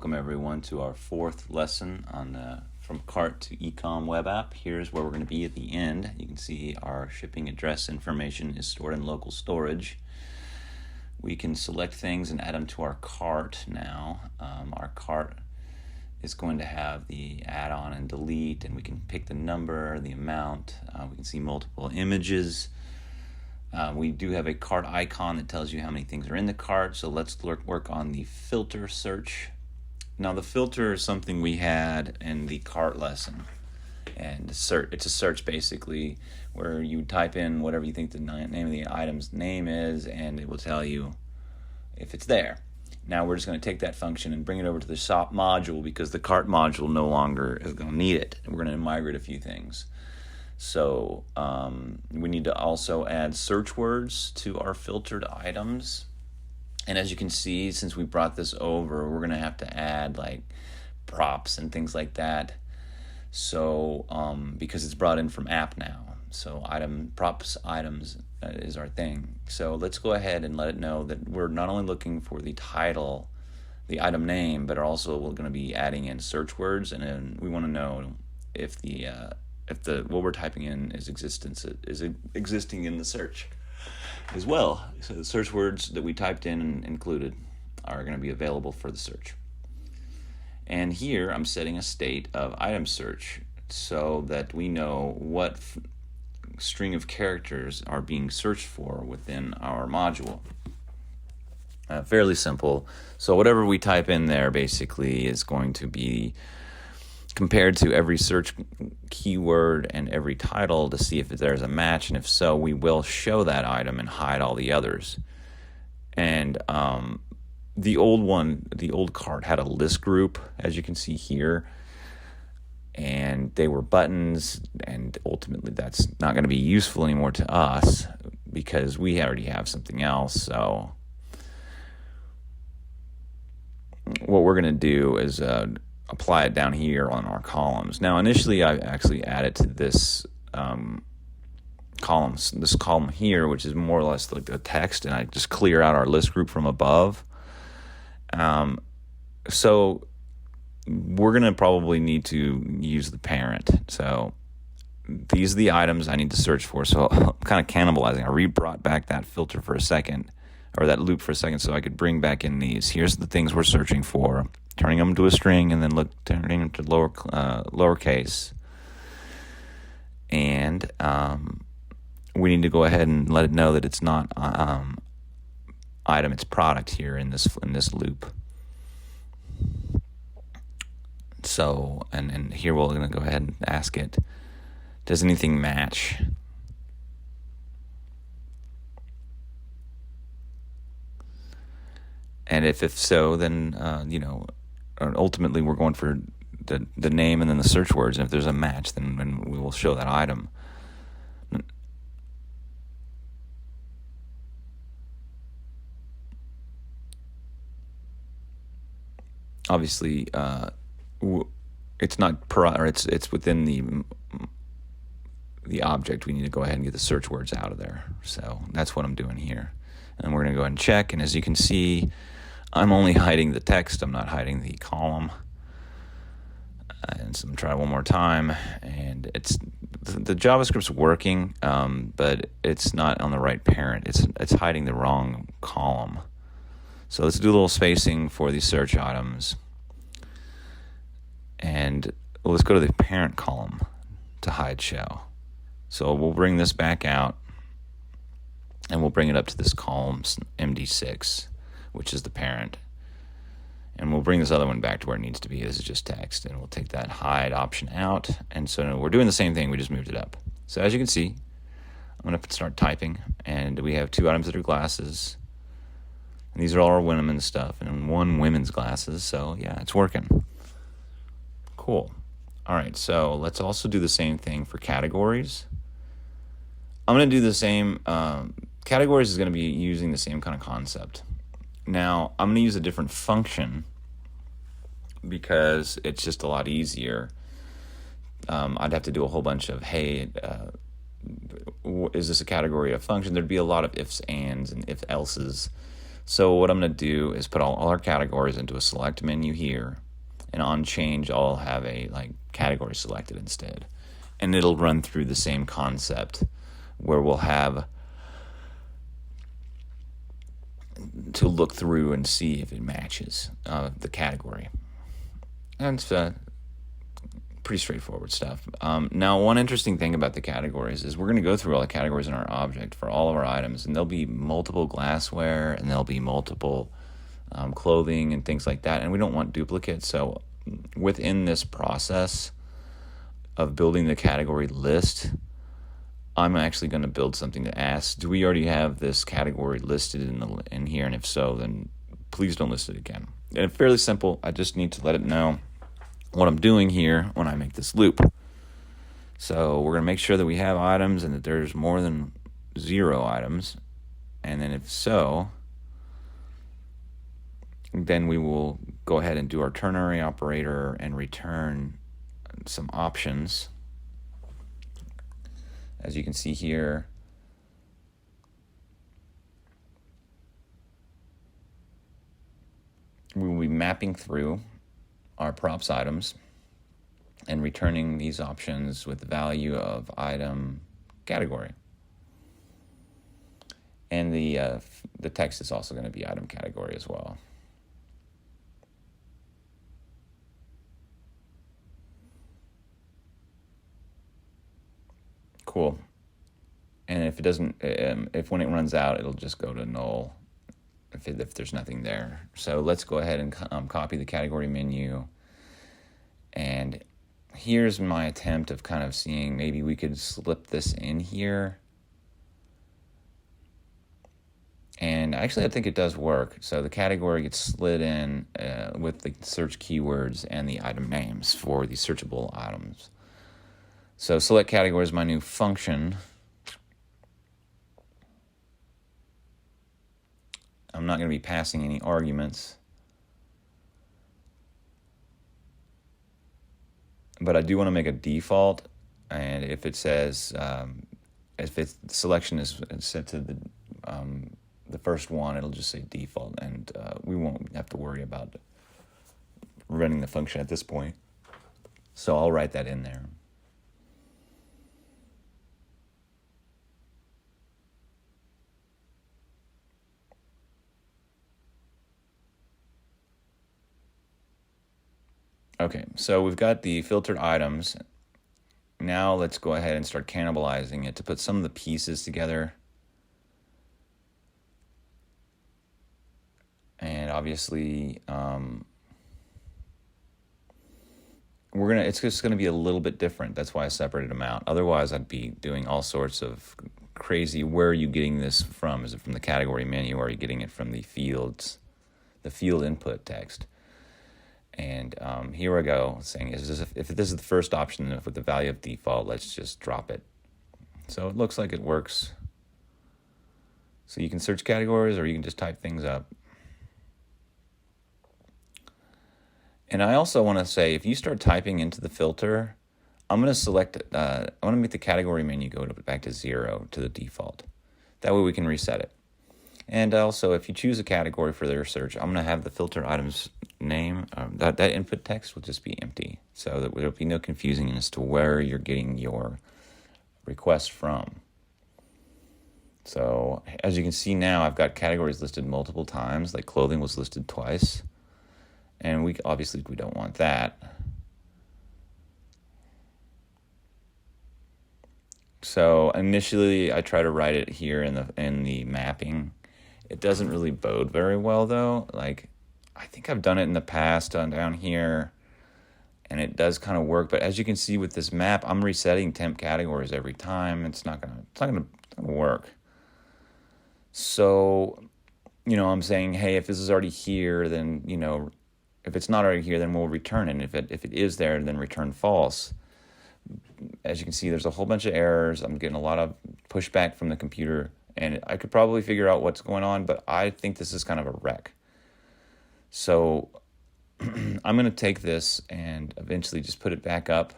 Welcome everyone to our fourth lesson on from cart to ecom web app. Here's where we're going to be at the end. You can see our shipping address information is stored in local storage. We can select things and add them to our cart now. Our cart is going to have the add-on and delete, and we can pick the number, the amount. We can see multiple images. We do have a cart icon that tells you how many things are in the cart. So let's work on the filter search. Now the filter is something we had in the cart lesson, and it's a search basically where you type in whatever you think the name of the item's name is, and it will tell you if it's there. Now we're just going to take that function and bring it over to the shop module because the cart module no longer is going to need it. We're going to migrate a few things. So we need to also add search words to our filtered items. And as you can see, since we brought this over, we're going to have to add like props and things like that. So because it's brought in from app now. So props items is our thing. So let's go ahead and let it know that we're not only looking for the title, the item name, but also we're going to be adding in search words, and then we want to know if what we're typing in is existing in the search as well. So the search words that we typed in and included are going to be available for the search. And here I'm setting a state of item search so that we know what string of characters are being searched for within our module. Fairly simple. So whatever we type in there basically is going to be compared to every search keyword and every title to see if there's a match, and if so, we will show that item and hide all the others. And the old cart had a list group, as you can see here, and they were buttons, and ultimately that's not going to be useful anymore to us because we already have something else. So what we're going to do is apply it down here on our columns. Now, initially, I actually added to this column here, which is more or less like the text, and I just clear out our list group from above. So we're going to probably need to use the parent. So these are the items I need to search for. So I'm kind of cannibalizing. I brought back that filter for a second, or that loop for a second, so I could bring back in these. Here's the things we're searching for, turning them to a string, and then turning them to lowercase. And we need to go ahead and let it know that it's not item, it's product here in this loop. So, and here we're going to go ahead and ask it, does anything match? And if so, then, ultimately we're going for the name and then the search words. And if there's a match, then we will show that item. Obviously, it's not it's within the object. We need to go ahead and get the search words out of there. So that's what I'm doing here. And we're going to go ahead and check. And as you can see, I'm only hiding the text. I'm not hiding the column. And so I'm trying one more time. And the JavaScript's working, but it's not on the right parent. It's hiding the wrong column. So let's do a little spacing for these search items. And let's go to the parent column to hide show. So we'll bring this back out, and we'll bring it up to this column, MD6, which is the parent. And we'll bring this other one back to where it needs to be. This is just text, and we'll take that hide option out. And so we're doing the same thing, we just moved it up. So as you can see, I'm going to start typing, and we have two items that are glasses. And these are all our women's stuff, and one women's glasses. So yeah, it's working. Cool. All right, so let's also do the same thing for categories. I'm going to do the same. Categories is going to be using the same kind of concept. Now, I'm going to use a different function because it's just a lot easier. I'd have to do a whole bunch of, hey, is this a category of function? There'd be a lot of ifs, ands, and if else's. So what I'm going to do is put all our categories into a select menu here, and on change I'll have a category selected instead, and it'll run through the same concept where we'll have to look through and see if it matches the category. And it's pretty straightforward stuff. Now, one interesting thing about the categories is we're going to go through all the categories in our object for all of our items, and there'll be multiple glassware, and there'll be multiple clothing and things like that, and we don't want duplicates. So within this process of building the category list, I'm actually going to build something to ask, do we already have this category listed in here? And if so, then please don't list it again. And it's fairly simple. I just need to let it know what I'm doing here when I make this loop. So we're going to make sure that we have items and that there's more than 0 items. And then if so, then we will go ahead and do our ternary operator and return some options. As you can see here, we will be mapping through our props items and returning these options with the value of item category. And the text is also going to be item category as well. Cool. And if it doesn't, if when it runs out, it'll just go to null if there's nothing there. So let's go ahead and copy the category menu. And here's my attempt of kind of seeing maybe we could slip this in here. And actually, I think it does work. So the category gets slid in with the search keywords and the item names for the searchable items. So select category is my new function. I'm not going to be passing any arguments, but I do want to make a default. And if it says, if its selection is set to the first one, it'll just say default, and we won't have to worry about running the function at this point. So I'll write that in there. Okay, so we've got the filtered items. Now let's go ahead and start cannibalizing it to put some of the pieces together. And obviously, it's just gonna be a little bit different. That's why I separated them out. Otherwise, I'd be doing all sorts of crazy. Where are you getting this from? Is it from the category menu, or are you getting it from the fields, the field input text? And here we go, saying if this is the first option with the value of default, let's just drop it. So it looks like it works. So you can search categories, or you can just type things up. And I also want to say, if you start typing into the filter, I'm going to select, I want to make the category menu go back to 0 to the default. That way we can reset it. And also, if you choose a category for their search, I'm going to have the filter items name, that input text will just be empty, so that there'll be no confusion as to where you're getting your request from. So as you can see now, I've got categories listed multiple times, like clothing was listed twice, and we obviously don't want that. So initially I try to write it here in the mapping. It doesn't really bode very well though. Like, I think I've done it in the past down here, and it does kind of work. But as you can see with this map, I'm resetting temp categories every time. It's not gonna work. So, I'm saying, hey, if this is already here, then if it's not already here, then we'll return it. And if it is there, then return false. As you can see, there's a whole bunch of errors. I'm getting a lot of pushback from the computer, and I could probably figure out what's going on, but I think this is kind of a wreck. So I'm going to take this and eventually just put it back up.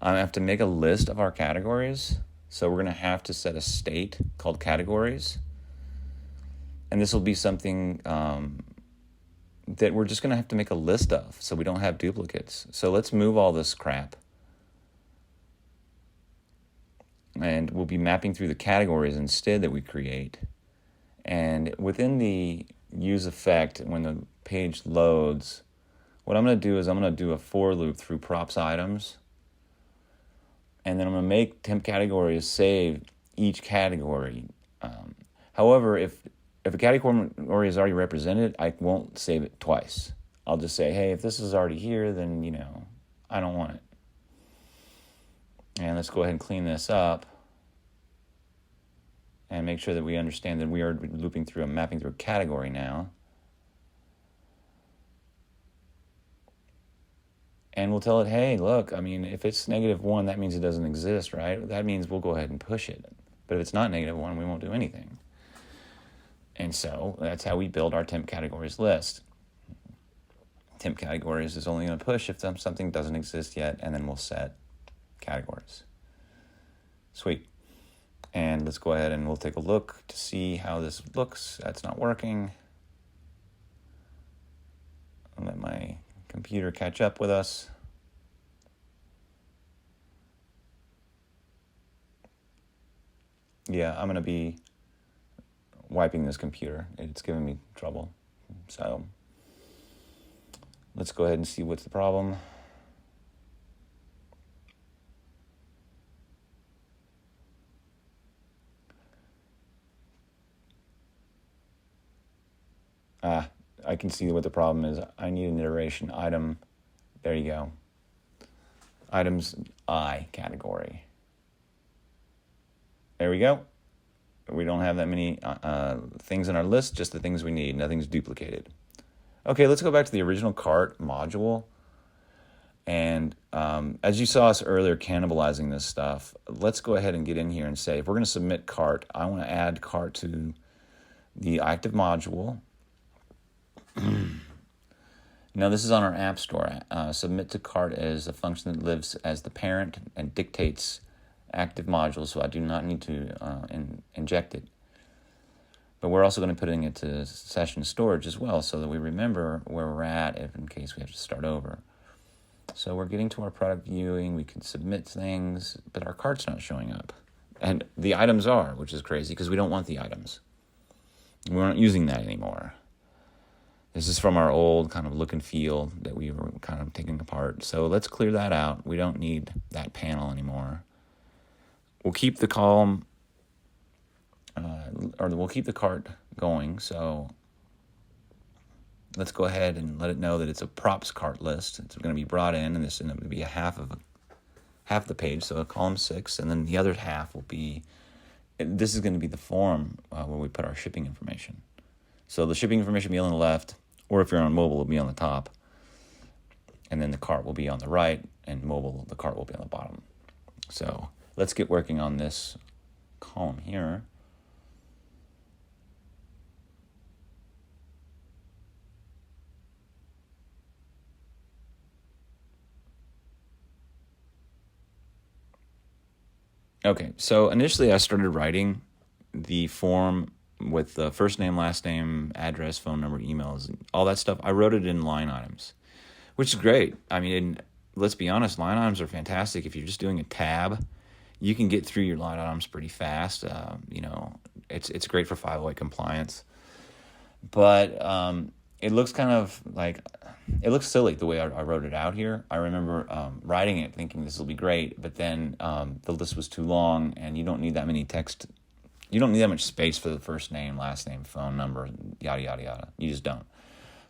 I have to make a list of our categories. So we're going to have to set a state called categories. And this will be something that we're just going to have to make a list of so we don't have duplicates. So let's move all this crap. And we'll be mapping through the categories instead that we create. And within the use effect, when the page loads, what I'm going to do is I'm going to do a for loop through props items. And then I'm going to make temp categories save each category. However, if a category is already represented, I won't save it twice. I'll just say, hey, if this is already here, then, I don't want it. And let's go ahead and clean this up and make sure that we understand that we are looping through and mapping through a category now. And we'll tell it, hey, look, if it's -1, that means it doesn't exist, right? That means we'll go ahead and push it. But if it's not -1, we won't do anything. And so that's how we build our temp categories list. Temp categories is only going to push if something doesn't exist yet, and then we'll set categories. Sweet. And let's go ahead and we'll take a look to see how this looks. That's not working. I'll let my computer catch up with us. Yeah, I'm going to be wiping this computer. It's giving me trouble. So let's go ahead and see what's the problem. I can see what the problem is. I need an iteration item. There you go. Items I category. There we go. We don't have that many things in our list, just the things we need. Nothing's duplicated. Okay, let's go back to the original cart module. And as you saw us earlier cannibalizing this stuff, let's go ahead and get in here and say, if we're going to submit cart, I want to add cart to the active module. Now, this is on our App Store. Submit to cart is a function that lives as the parent and dictates active modules, so I do not need to inject it. But we're also going to put it into session storage as well, so that we remember where we're at in case we have to start over. So we're getting to our product viewing. We can submit things, but our cart's not showing up. And the items are, which is crazy because we don't want the items. We're not using that anymore. This is from our old kind of look and feel that we were kind of taking apart. So let's clear that out. We don't need that panel anymore. We'll keep the column, or we'll keep the cart going. So let's go ahead and let it know that it's a props cart list. It's going to be brought in, and this is going to be half the page, so a column 6, and then the other half will be. This is going to be the form where we put our shipping information. So the shipping information will be on the left, or if you're on mobile, it'll be on the top. And then the cart will be on the right, and mobile, the cart will be on the bottom. So let's get working on this column here. Okay, so initially I started writing the form with the first name, last name, address, phone number, emails, and all that stuff. I wrote it in line items, which is great. Let's be honest, line items are fantastic. If you're just doing a tab, you can get through your line items pretty fast. It's great for 508 compliance. But it looks kind of like, it looks silly the way I wrote it out here. I remember writing it thinking this will be great, but then the list was too long, and you don't need that many text. You don't need that much space for the first name, last name, phone number, yada, yada, yada. You just don't.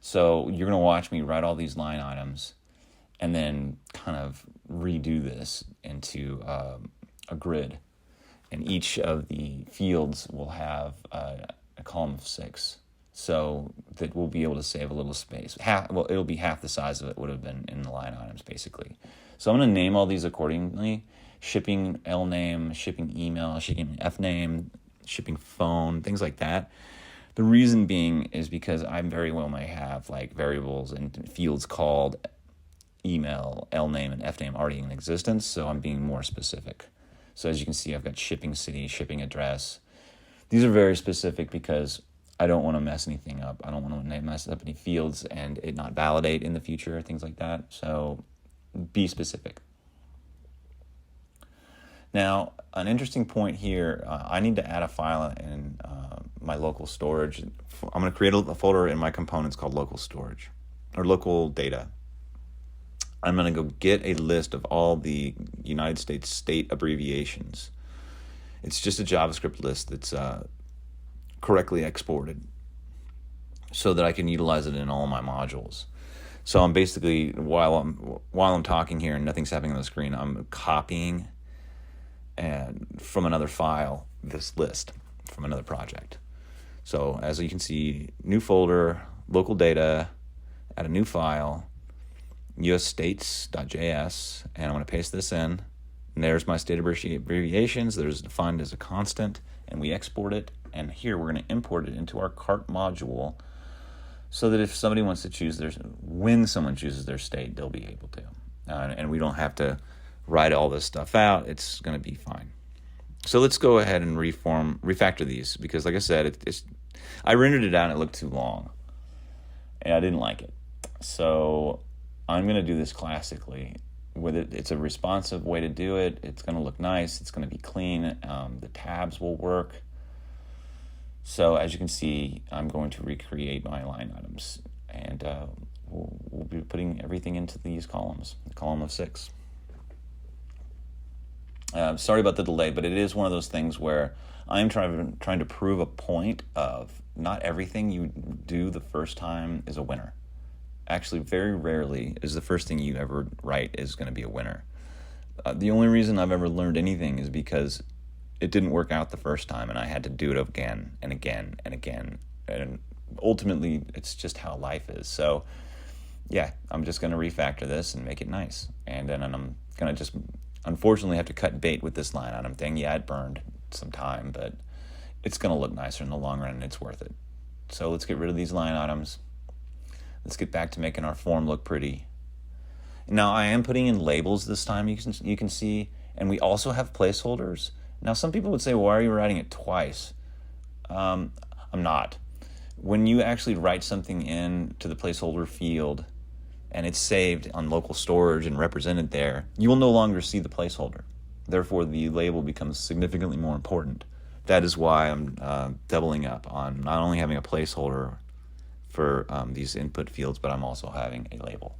So you're going to watch me write all these line items and then kind of redo this into a grid. And each of the fields will have a column of 6. So that we'll be able to save a little space. It'll be half the size of it would have been in the line items, basically. So I'm going to name all these accordingly. Shipping L name, shipping email, shipping F name, shipping phone, things like that. The reason being is because I very well may have like variables and fields called email, L name, and F name already in existence, so I'm being more specific. So as you can see, I've got shipping city, shipping address. These are very specific because I don't want to mess anything up. I don't want to mess up any fields and it not validate in the future, things like that. So be specific. Now, an interesting point here, I need to add a file in my local storage. I'm going to create a folder in my components called local storage or local data. I'm going to go get a list of all the United States state abbreviations. It's just a JavaScript list that's correctly exported so that I can utilize it in all my modules. So I'm basically, while I'm talking here and nothing's happening on the screen, I'm copying and from another file this list from another project. So as you can see, new folder, local data, add a new file, usstates.js, and I'm going to paste this in. And there's my state abbreviations. There's defined as a constant, and we export it. And here we're going to import it into our cart module so that if somebody wants to choose when someone chooses their state, they'll be able to. And we don't have to write all this stuff out. It's going to be fine. So let's go ahead and refactor these, because like I said, I rendered it out and it looked too long and I didn't like it. So I'm going to do this classically with it. It's a responsive way to do it. It's going to look nice. It's going to be clean. The tabs will work. So as you can see, I'm going to recreate my line items, and we'll be putting everything into these columns, the column of 6. Sorry about the delay, but it is one of those things where I'm trying to prove a point of not everything you do the first time is a winner. Actually, very rarely is the first thing you ever write is going to be a winner. The only reason I've ever learned anything is because it didn't work out the first time and I had to do it again and again and again. And ultimately, it's just how life is. So yeah, I'm just going to refactor this and make it nice. And then I'm going to just unfortunately have to cut bait with this line item thing. Yeah, it burned some time, but it's going to look nicer in the long run and it's worth it. So let's get rid of these line items. Let's get back to making our form look pretty. Now I am putting in labels this time, you can see, and we also have placeholders. Now some people would say, why are you writing it twice? I'm not. When you actually write something in to the placeholder field and it's saved on local storage and represented there, you will no longer see the placeholder. Therefore, the label becomes significantly more important. That is why I'm doubling up on not only having a placeholder for these input fields, but I'm also having a label.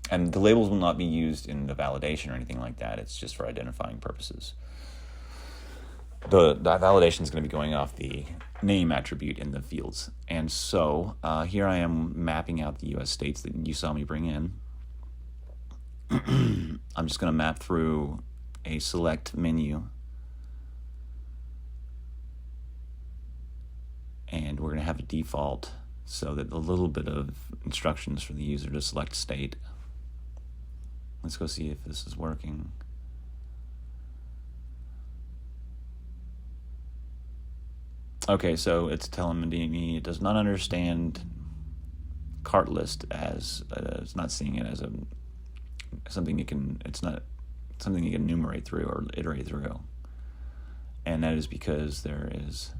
And the labels will not be used in the validation or anything like that. It's just for identifying purposes. The validation is going to be going off the name attribute in the fields. And so here I am mapping out the US states that you saw me bring in. I'm just going to map through a select menu. And we're going to have a default so that a little bit of instructions for the user to select state. Let's go see if this is working. Okay, so it's telling me it does not understand cart list as it's not seeing it as something it's not something you can enumerate through or iterate through. And that is because there is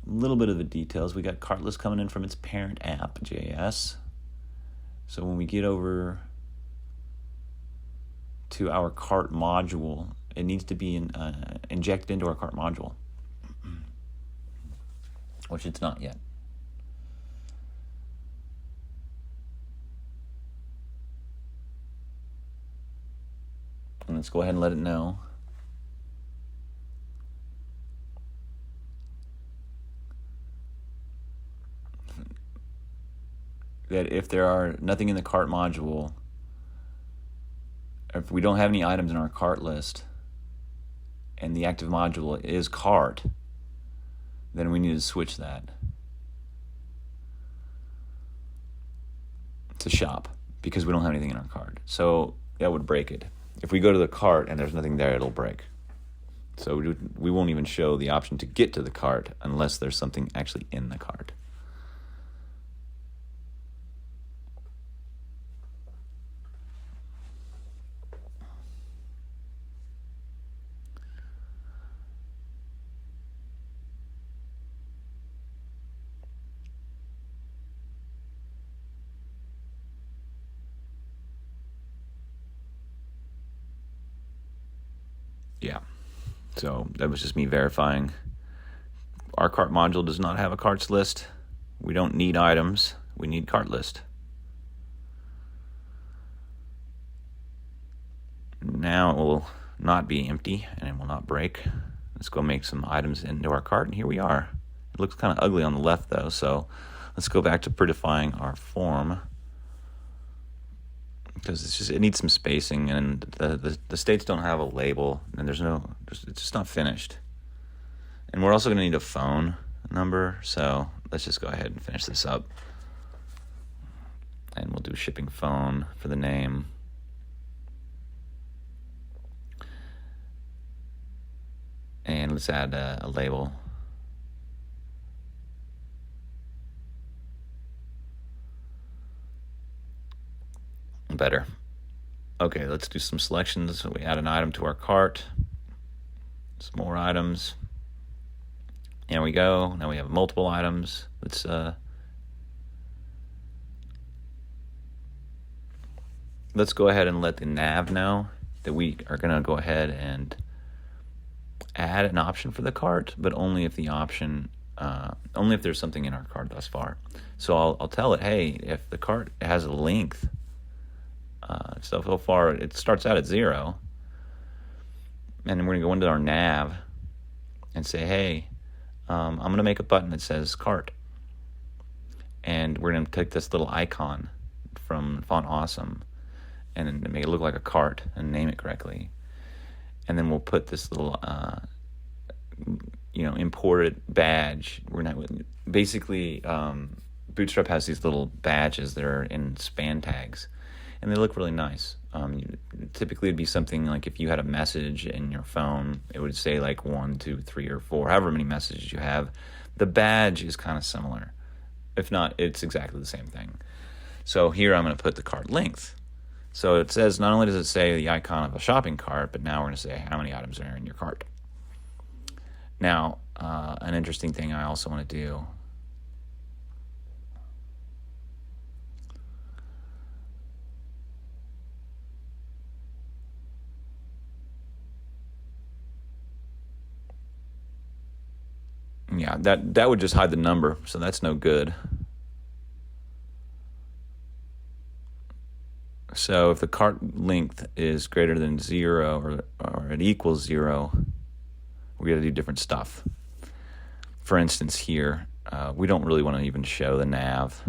a little bit of the details. We got cart list coming in from its parent app.js. So when we get over to our cart module, it needs to be injected into our cart module, which it's not yet. And let's go ahead and let it know. That if there are nothing in the cart module, if we don't have any items in our cart list, and the active module is cart, then we need to switch that to shop because we don't have anything in our cart. So that would break it. If we go to the cart and there's nothing there, it'll break. So we won't even show the option to get to the cart unless there's something actually in the cart. Yeah. So that was just me verifying. Our cart module does not have a carts list. We don't need items. We need cart list. Now it will not be empty and it will not break. Let's go make some items into our cart, and here we are. It looks kind of ugly on the left though, so let's go back to prettifying our form, because it needs some spacing, and the states don't have a label, and it's just not finished. And we're also going to need a phone number, so let's just go ahead and finish this up. And we'll do shipping phone for the name. And let's add a label. Better. Okay, let's do some selections. So we add an item to our cart. Some more items. There we go. Now we have multiple items. Let's go ahead and let the nav know that we are going to go ahead and add an option for the cart, but only if only if there's something in our cart thus far. So I'll tell it, hey, if the cart has a length, so far it starts out at 0, and then we're going to go into our nav and say, hey, I'm going to make a button that says cart, and we're going to take this little icon from Font Awesome and make it look like a cart and name it correctly. And then we'll put this little imported badge. Basically Bootstrap has these little badges that are in span tags, and they look really nice. Typically it'd be something like if you had a message in your phone, it would say like 1, 2, 3, or 4, however many messages you have. The badge is kind of similar. If not, it's exactly the same thing. So here I'm going to put the cart length. So it says, not only does it say the icon of a shopping cart, but now we're going to say how many items are in your cart. Now, an interesting thing I also want to do, yeah, that would just hide the number, so that's no good. So if the cart length is greater than 0 or it equals 0, we got to do different stuff. For instance, here, we don't really want to even show the nav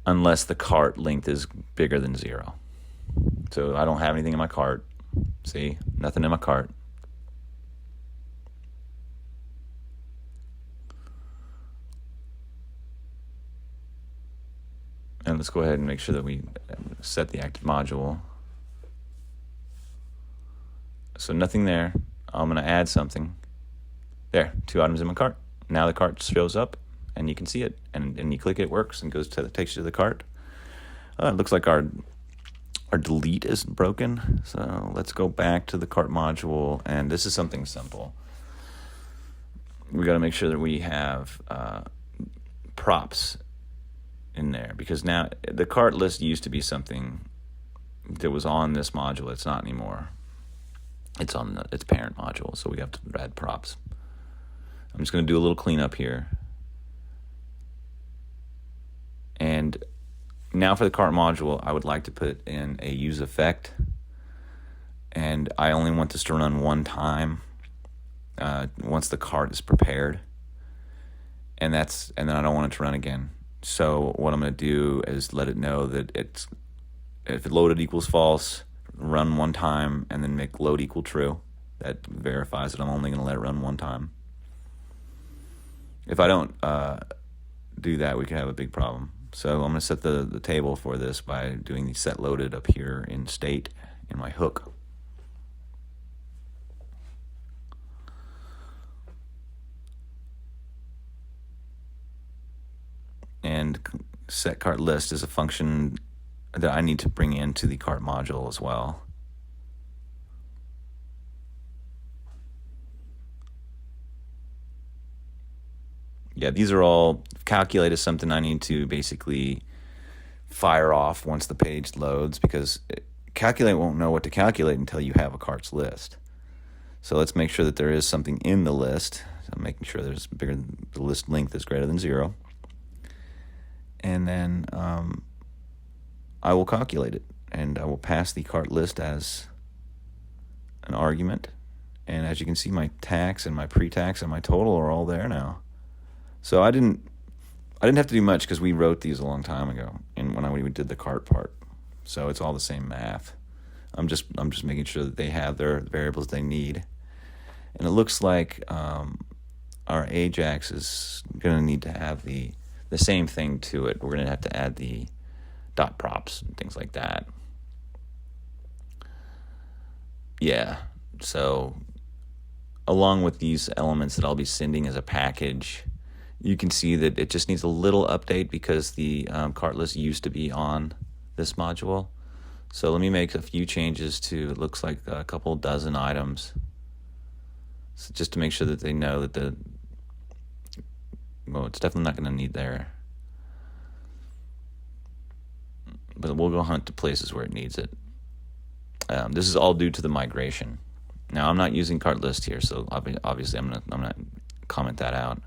unless the cart length is bigger than 0. So I don't have anything in my cart. See, nothing in my cart. And let's go ahead and make sure that we set the active module. So nothing there. I'm going to add something. There, 2 items in my cart. Now the cart shows up, and you can see it. And you click it, works, and takes you to the cart. It looks like our delete is broken. So let's go back to the cart module, and this is something simple. We got to make sure that we have props in there, because now the cart list used to be something that was on this module. It's not anymore. It's on its parent module, so we have to add props. I'm just going to do a little cleanup here. And now for the cart module, I would like to put in a use effect, and I only want this to run one time once the cart is prepared, and then I don't want it to run again. So what I'm going to do is let it know that if it loaded equals false, run one time, and then make load equal true. That verifies that I'm only going to let it run one time. If I don't do that, we could have a big problem. So I'm going to set the table for this by doing the set loaded up here in state in my hook. And set cart list is a function that I need to bring into the cart module as well. Yeah, these are all calculate as something I need to basically fire off once the page loads, because Calculate won't know what to calculate until you have a carts list. So let's make sure that there is something in the list. So I'm making sure there's bigger, the list length is greater than 0. And then I will calculate it, and I will pass the cart list as an argument. And as you can see, my tax and my pre-tax and my total are all there now. So I didn't have to do much because we wrote these a long time ago, and when we did the cart part. So it's all the same math. I'm just making sure that they have their variables they need. And it looks like our Ajax is going to need to have the same thing to it. We're going to have to add the dot props and things like that. Yeah, so along with these elements that I'll be sending as a package, you can see that it just needs a little update because the cart list used to be on this module. So let me make a few changes to, it looks like a couple dozen items. So just to make sure that they know that well, it's definitely not going to need there. But we'll go hunt to places where it needs it. This is all due to the migration. Now I'm not using cart list here, so obviously I'm gonna comment that out.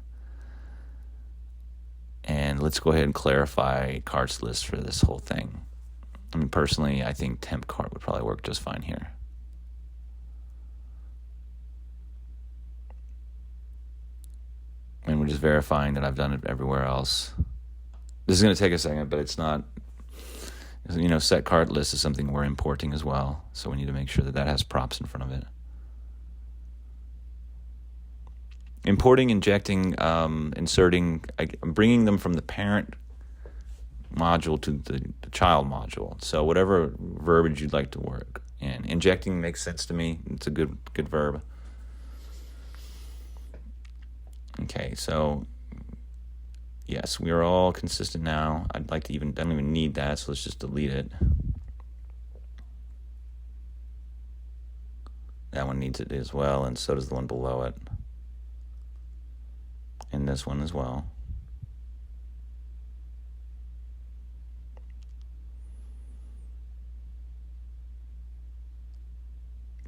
And let's go ahead and clarify carts list for this whole thing. I mean, personally, I think temp cart would probably work just fine here. And we're just verifying that I've done it everywhere else. This is going to take a second, but it's not, set cart list is something we're importing as well. So we need to make sure that has props in front of it. Importing, injecting, inserting, I'm bringing them from the parent module to the child module. So whatever verbiage you'd like to work in. Injecting makes sense to me. It's a good verb. Okay, so yes, we are all consistent now. I don't even need that, so let's just delete it. That one needs it as well, and so does the one below it. And this one as well.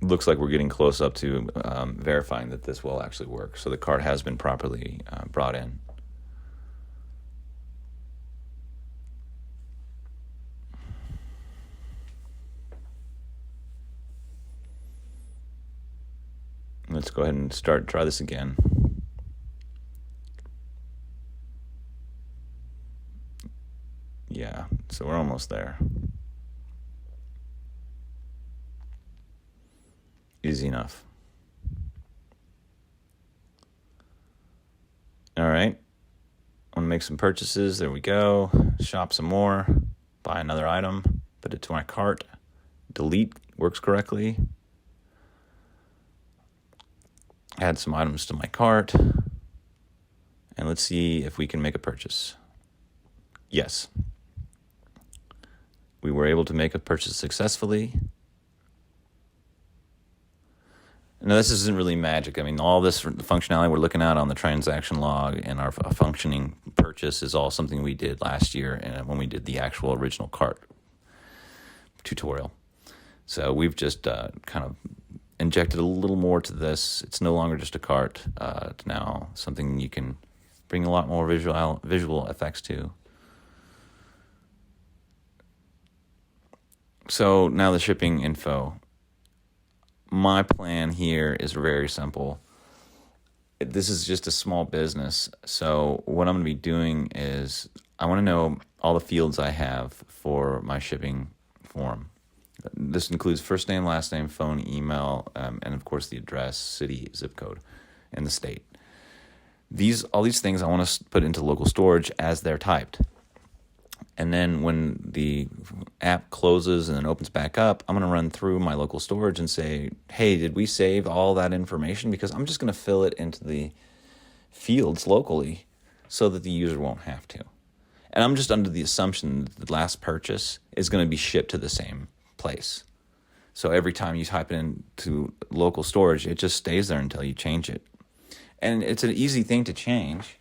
Looks like we're getting close up to verifying that this will actually work. So the cart has been properly brought in. Let's go ahead and try this again. Yeah, so we're almost there. Easy enough. All right. I want to make some purchases. There we go. Shop some more. Buy another item. Put it to my cart. Delete works correctly. Add some items to my cart. And let's see if we can make a purchase. Yes. We were able to make a purchase successfully. Now, this isn't really magic. I mean, all this functionality we're looking at on the transaction log and our functioning purchase is all something we did last year when we did the actual original cart tutorial. So we've just kind of injected a little more to this. It's no longer just a cart. It's now something you can bring a lot more visual effects to. So now the shipping info. My plan here is very simple. This is just a small business. So what I'm going to be doing is I want to know all the fields I have for my shipping form. This includes first name, last name, phone, email, and of course the address, city, zip code, and the state. All these things I want to put into local storage as they're typed. And then when the app closes and then opens back up, I'm going to run through my local storage and say, hey, did we save all that information? Because I'm just going to fill it into the fields locally so that the user won't have to. And I'm just under the assumption that the last purchase is going to be shipped to the same place. So every time you type it into local storage, it just stays there until you change it. And it's an easy thing to change,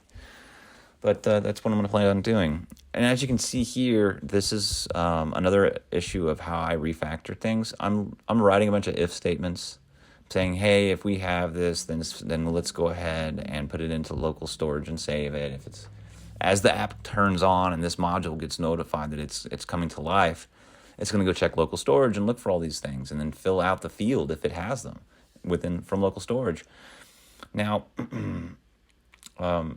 but that's what I'm going to plan on doing. And as you can see here, this is another issue of how I refactor things. I'm writing a bunch of if statements saying, hey, if we have this, then let's go ahead and put it into local storage and save it. If it's as the app turns on and this module gets notified that it's coming to life, it's going to go check local storage and look for all these things and then fill out the field if it has them from local storage. Now,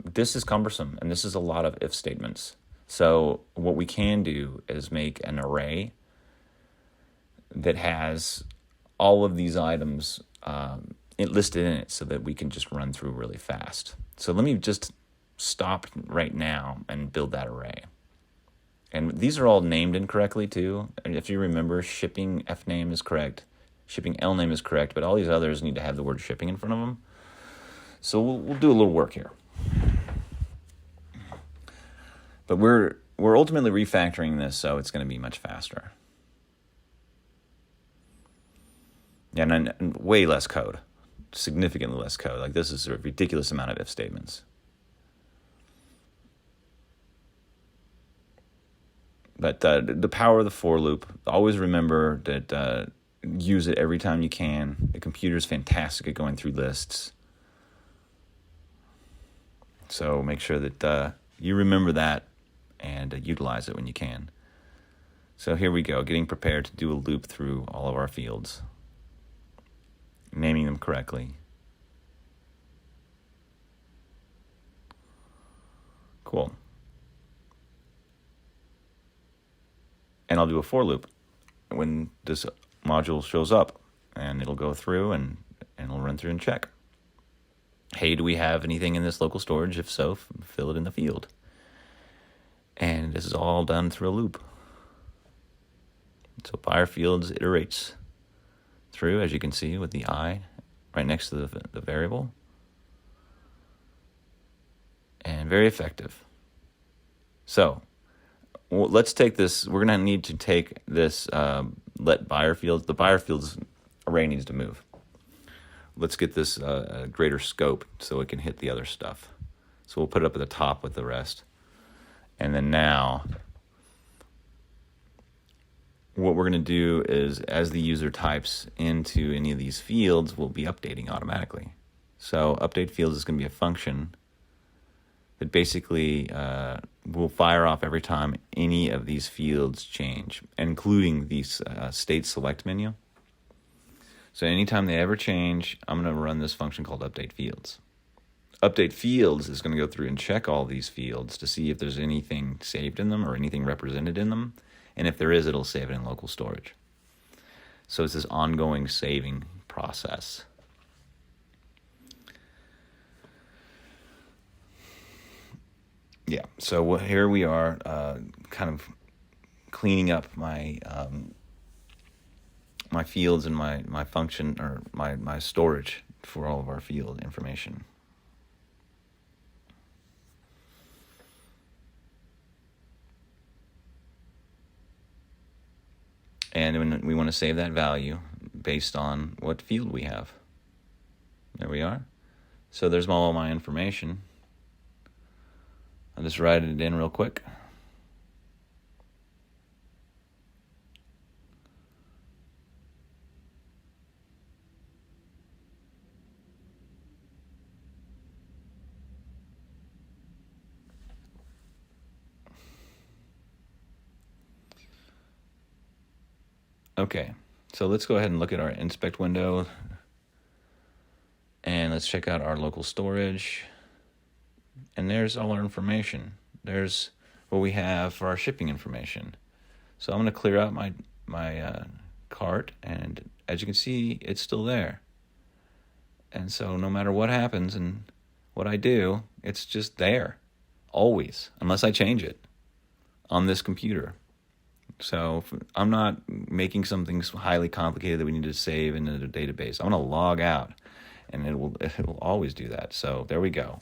this is cumbersome, and this is a lot of if statements. So what we can do is make an array that has all of these items listed in it so that we can just run through really fast. So let me just stop right now and build that array. And these are all named incorrectly too. And if you remember, shipping fname is correct, shipping lname is correct, but all these others need to have the word shipping in front of them. So we'll do a little work here. But we're ultimately refactoring this, so it's going to be much faster. Yeah, and way less code, significantly less code. Like this is a ridiculous amount of if statements. But the power of the for loop, always remember that use it every time you can. The computer is fantastic at going through lists. So make sure that you remember that and utilize it when you can. So here we go, getting prepared to do a loop through all of our fields, naming them correctly. Cool. And I'll do a for loop when this module shows up, and it'll go through and it'll run through and check. Hey, do we have anything in this local storage? If so, fill it in the field. And this is all done through a loop. So buyer fields iterates through, as you can see, with the I right next to the variable. And very effective. So let's take this. We're going to need to take this let buyer fields. The buyer fields array needs to move. Let's get this a greater scope so it can hit the other stuff. So we'll put it up at the top with the rest. And then now, what we're going to do is, as the user types into any of these fields, we'll be updating automatically. So update fields is going to be a function that basically will fire off every time any of these fields change, including the state select menu. So anytime they ever change, I'm going to run this function called update fields. Update fields is going to go through and check all these fields to see if there's anything saved in them or anything represented in them. And if there is, it'll save it in local storage. So it's this ongoing saving process. Yeah, so here we are kind of cleaning up my my fields and my function, or my storage for all of our field information. And when we want to save that value based on what field we have. There we are. So there's all my information. I'll just write it in real quick. Okay, so let's go ahead and look at our inspect window. And let's check out our local storage. And there's all our information. There's what we have for our shipping information. So I'm going to clear out my cart, and as you can see, it's still there. And so no matter what happens and what I do, it's just there, always, unless I change it on this computer. So I'm not making something highly complicated that we need to save into the database. I'm going to log out, and it will always do that. So there we go.